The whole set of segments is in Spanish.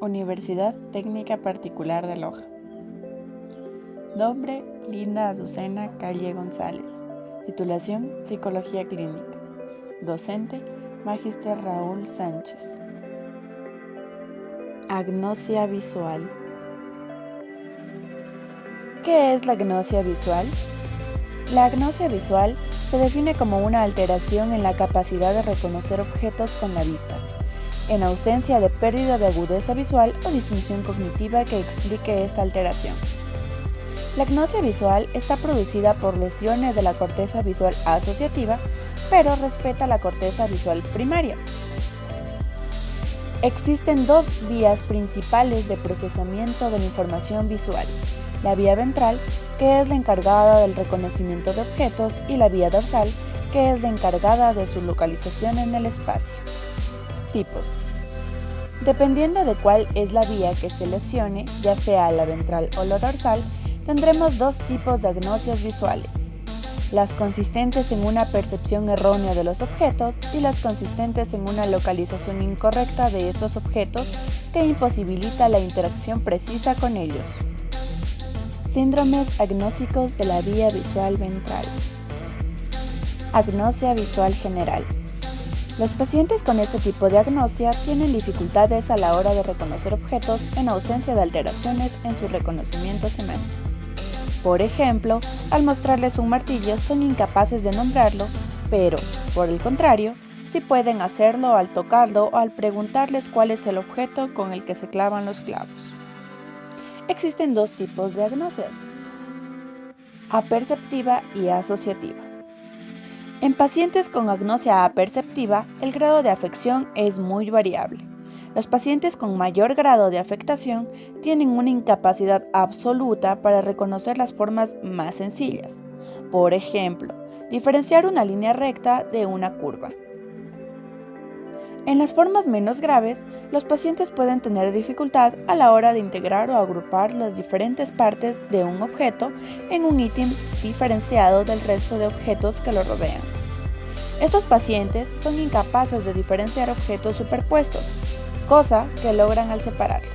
Universidad Técnica Particular de Loja. Nombre: Linda Azucena Calle González. Titulación: Psicología Clínica. Docente: Magister Raúl Sánchez. Agnosia visual. ¿Qué es la agnosia visual? La agnosia visual se define como una alteración en la capacidad de reconocer objetos con la vista, en ausencia de pérdida de agudeza visual o disfunción cognitiva que explique esta alteración. La agnosia visual está producida por lesiones de la corteza visual asociativa, pero respeta la corteza visual primaria. Existen dos vías principales de procesamiento de la información visual: la vía ventral, que es la encargada del reconocimiento de objetos, y la vía dorsal, que es la encargada de su localización en el espacio. Tipos. Dependiendo de cuál es la vía que se lesione, ya sea la ventral o la dorsal, tendremos dos tipos de agnosias visuales: las consistentes en una percepción errónea de los objetos y las consistentes en una localización incorrecta de estos objetos que imposibilita la interacción precisa con ellos. Síndromes agnósticos de la vía visual ventral. Agnosia visual general. Los pacientes con este tipo de agnosia tienen dificultades a la hora de reconocer objetos en ausencia de alteraciones en su reconocimiento semántico. Por ejemplo, al mostrarles un martillo son incapaces de nombrarlo, pero, por el contrario, sí pueden hacerlo al tocarlo o al preguntarles cuál es el objeto con el que se clavan los clavos. Existen dos tipos de agnosias: aperceptiva y asociativa. En pacientes con agnosia aperceptiva, el grado de afección es muy variable. Los pacientes con mayor grado de afectación tienen una incapacidad absoluta para reconocer las formas más sencillas. Por ejemplo, diferenciar una línea recta de una curva. En las formas menos graves, los pacientes pueden tener dificultad a la hora de integrar o agrupar las diferentes partes de un objeto en un ítem diferenciado del resto de objetos que lo rodean. Estos pacientes son incapaces de diferenciar objetos superpuestos, cosa que logran al separarlos.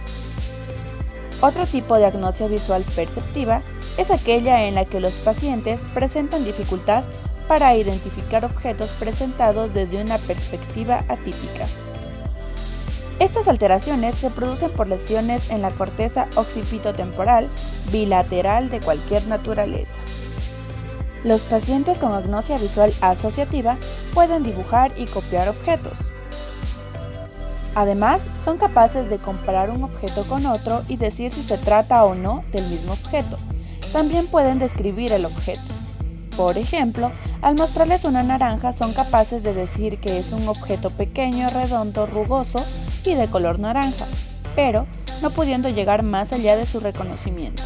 Otro tipo de agnosia visual perceptiva es aquella en la que los pacientes presentan dificultad para identificar objetos presentados desde una perspectiva atípica. Estas alteraciones se producen por lesiones en la corteza occipitotemporal bilateral de cualquier naturaleza. Los pacientes con agnosia visual asociativa pueden dibujar y copiar objetos. Además, son capaces de comparar un objeto con otro y decir si se trata o no del mismo objeto. También pueden describir el objeto. Por ejemplo, al mostrarles una naranja son capaces de decir que es un objeto pequeño, redondo, rugoso y de color naranja, pero no pudiendo llegar más allá de su reconocimiento.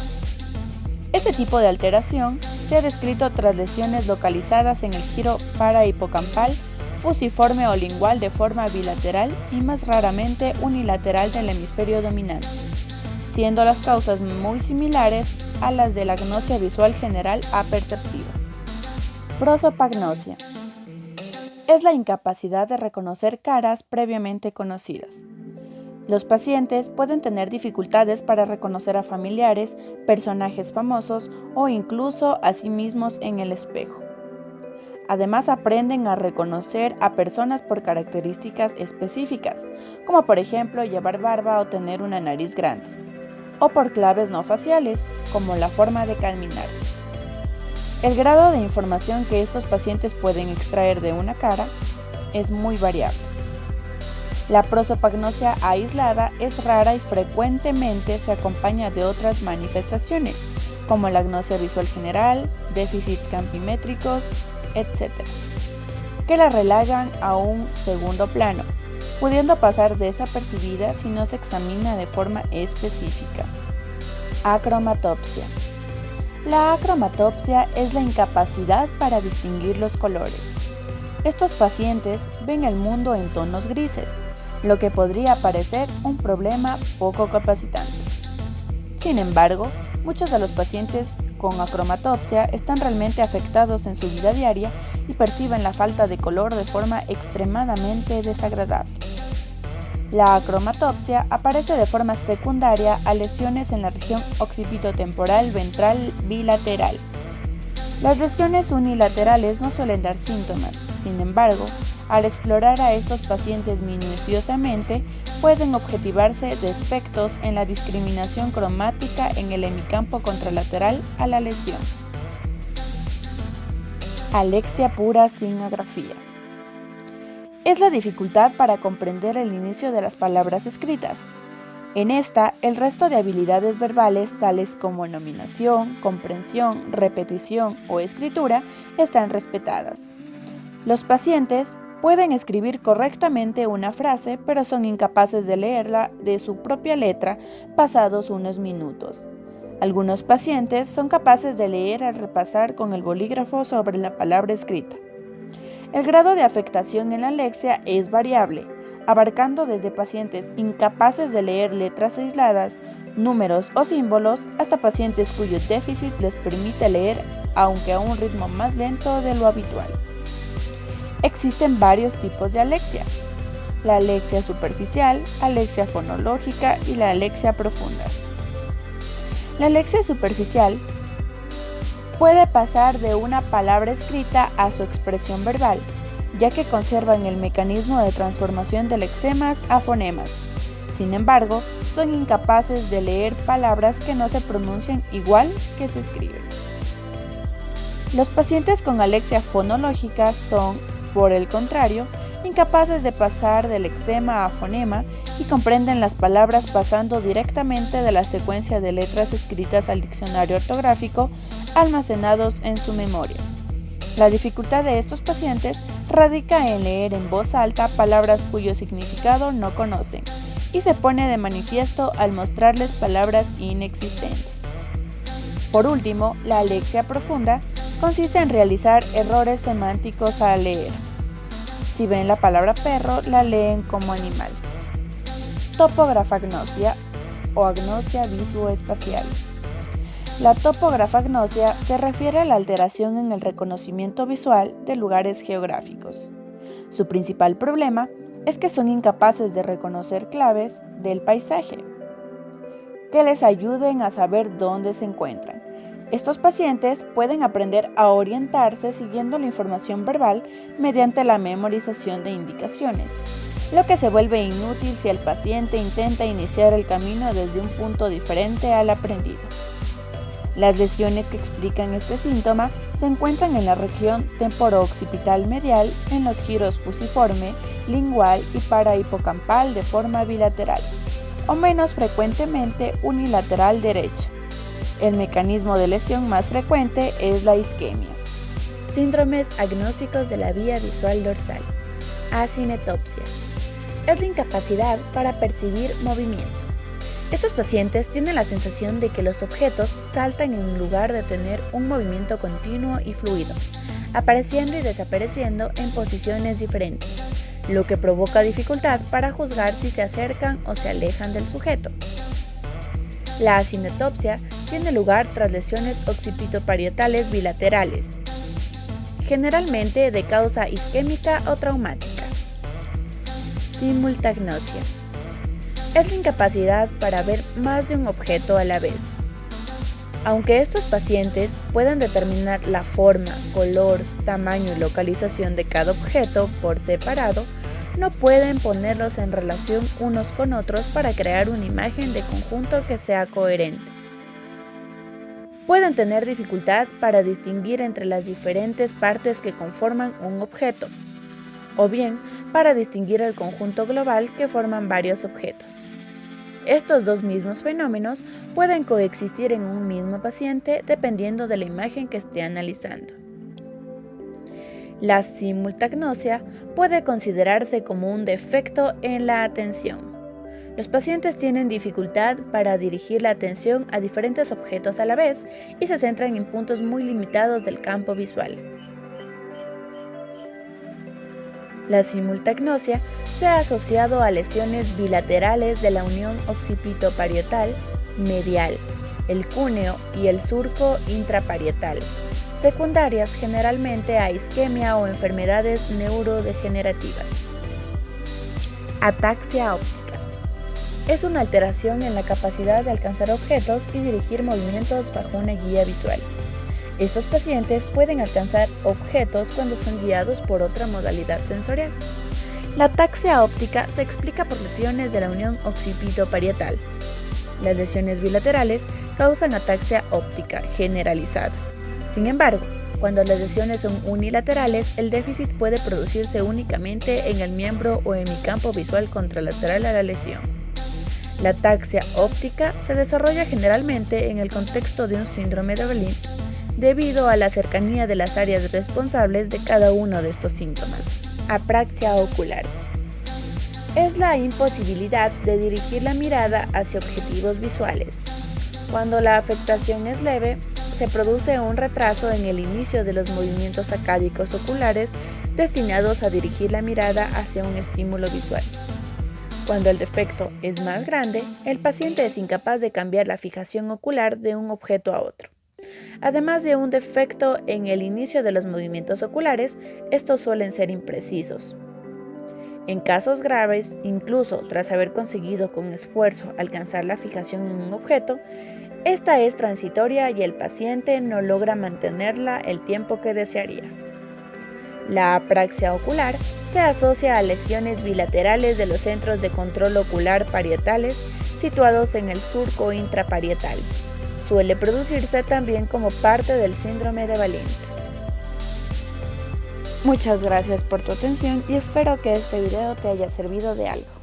Este tipo de alteración se ha descrito tras lesiones localizadas en el giro parahipocampal, fusiforme o lingual de forma bilateral y más raramente unilateral del hemisferio dominante, siendo las causas muy similares a las de la agnosia visual general aperceptiva. Prosopagnosia. Es la incapacidad de reconocer caras previamente conocidas. Los pacientes pueden tener dificultades para reconocer a familiares, personajes famosos o incluso a sí mismos en el espejo. Además, aprenden a reconocer a personas por características específicas, como por ejemplo llevar barba o tener una nariz grande, o por claves no faciales, como la forma de caminar. El grado de información que estos pacientes pueden extraer de una cara es muy variable. La prosopagnosia aislada es rara y frecuentemente se acompaña de otras manifestaciones, como la agnosia visual general, déficits campimétricos, etc., que la relegan a un segundo plano, pudiendo pasar desapercibida si no se examina de forma específica. Acromatopsia. La acromatopsia es la incapacidad para distinguir los colores. Estos pacientes ven el mundo en tonos grises, lo que podría parecer un problema poco capacitante. Sin embargo, muchos de los pacientes con acromatopsia están realmente afectados en su vida diaria y perciben la falta de color de forma extremadamente desagradable. La acromatopsia aparece de forma secundaria a lesiones en la región occipitotemporal ventral bilateral. Las lesiones unilaterales no suelen dar síntomas, sin embargo, al explorar a estos pacientes minuciosamente, pueden objetivarse defectos en la discriminación cromática en el hemicampo contralateral a la lesión. Alexia pura sin agrafía. Es la dificultad para comprender el inicio de las palabras escritas. En esta, el resto de habilidades verbales, tales como nominación, comprensión, repetición o escritura, están respetadas. Los pacientes pueden escribir correctamente una frase, pero son incapaces de leerla de su propia letra pasados unos minutos. Algunos pacientes son capaces de leer al repasar con el bolígrafo sobre la palabra escrita. El grado de afectación en la alexia es variable, abarcando desde pacientes incapaces de leer letras aisladas, números o símbolos, hasta pacientes cuyo déficit les permite leer, aunque a un ritmo más lento de lo habitual. Existen varios tipos de alexia: la alexia superficial, alexia fonológica y la alexia profunda. La alexia superficial puede pasar de una palabra escrita a su expresión verbal, ya que conservan el mecanismo de transformación de lexemas a fonemas. Sin embargo, son incapaces de leer palabras que no se pronuncian igual que se escriben. Los pacientes con alexia fonológica son, por el contrario, incapaces de pasar del lexema a fonema y comprenden las palabras pasando directamente de la secuencia de letras escritas al diccionario ortográfico almacenados en su memoria. La dificultad de estos pacientes radica en leer en voz alta palabras cuyo significado no conocen, y se pone de manifiesto al mostrarles palabras inexistentes. Por último, la alexia profunda consiste en realizar errores semánticos al leer. Si ven la palabra perro, la leen como animal. Topografagnosia o agnosia visuoespacial. La topografagnosia se refiere a la alteración en el reconocimiento visual de lugares geográficos. Su principal problema es que son incapaces de reconocer claves del paisaje que les ayuden a saber dónde se encuentran. Estos pacientes pueden aprender a orientarse siguiendo la información verbal mediante la memorización de indicaciones, lo que se vuelve inútil si el paciente intenta iniciar el camino desde un punto diferente al aprendido. Las lesiones que explican este síntoma se encuentran en la región temporo-occipital medial, en los giros fusiforme, lingual y parahipocampal de forma bilateral, o menos frecuentemente unilateral derecha. El mecanismo de lesión más frecuente es la isquemia. Síndromes agnósticos de la vía visual dorsal. Acinetopsia. Es la incapacidad para percibir movimiento. Estos pacientes tienen la sensación de que los objetos saltan en lugar de tener un movimiento continuo y fluido, apareciendo y desapareciendo en posiciones diferentes, lo que provoca dificultad para juzgar si se acercan o se alejan del sujeto. La acinetopsia tiene lugar tras lesiones occipitoparietales bilaterales, generalmente de causa isquémica o traumática. Simultagnosia. Es la incapacidad para ver más de un objeto a la vez. Aunque estos pacientes puedan determinar la forma, color, tamaño y localización de cada objeto por separado, no pueden ponerlos en relación unos con otros para crear una imagen de conjunto que sea coherente. Pueden tener dificultad para distinguir entre las diferentes partes que conforman un objeto, o bien para distinguir el conjunto global que forman varios objetos. Estos dos mismos fenómenos pueden coexistir en un mismo paciente dependiendo de la imagen que esté analizando. La simultagnosia puede considerarse como un defecto en la atención. Los pacientes tienen dificultad para dirigir la atención a diferentes objetos a la vez y se centran en puntos muy limitados del campo visual. La simultagnosia se ha asociado a lesiones bilaterales de la unión occipitoparietal medial, el cúneo y el surco intraparietal, secundarias generalmente a isquemia o enfermedades neurodegenerativas. Ataxia óptica. Es una alteración en la capacidad de alcanzar objetos y dirigir movimientos bajo una guía visual. Estos pacientes pueden alcanzar objetos cuando son guiados por otra modalidad sensorial. La ataxia óptica se explica por lesiones de la unión occipito-parietal. Las lesiones bilaterales causan ataxia óptica generalizada. Sin embargo, cuando las lesiones son unilaterales, el déficit puede producirse únicamente en el miembro o hemicampo visual contralateral a la lesión. La ataxia óptica se desarrolla generalmente en el contexto de un síndrome de Wallin, debido a la cercanía de las áreas responsables de cada uno de estos síntomas. Apraxia ocular. Es la imposibilidad de dirigir la mirada hacia objetivos visuales. Cuando la afectación es leve, se produce un retraso en el inicio de los movimientos sacádicos oculares destinados a dirigir la mirada hacia un estímulo visual. Cuando el defecto es más grande, el paciente es incapaz de cambiar la fijación ocular de un objeto a otro. Además de un defecto en el inicio de los movimientos oculares, estos suelen ser imprecisos. En casos graves, incluso tras haber conseguido con esfuerzo alcanzar la fijación en un objeto, esta es transitoria y el paciente no logra mantenerla el tiempo que desearía. La apraxia ocular se asocia a lesiones bilaterales de los centros de control ocular parietales situados en el surco intraparietal. Suele producirse también como parte del síndrome de Wallin. Muchas gracias por tu atención y espero que este video te haya servido de algo.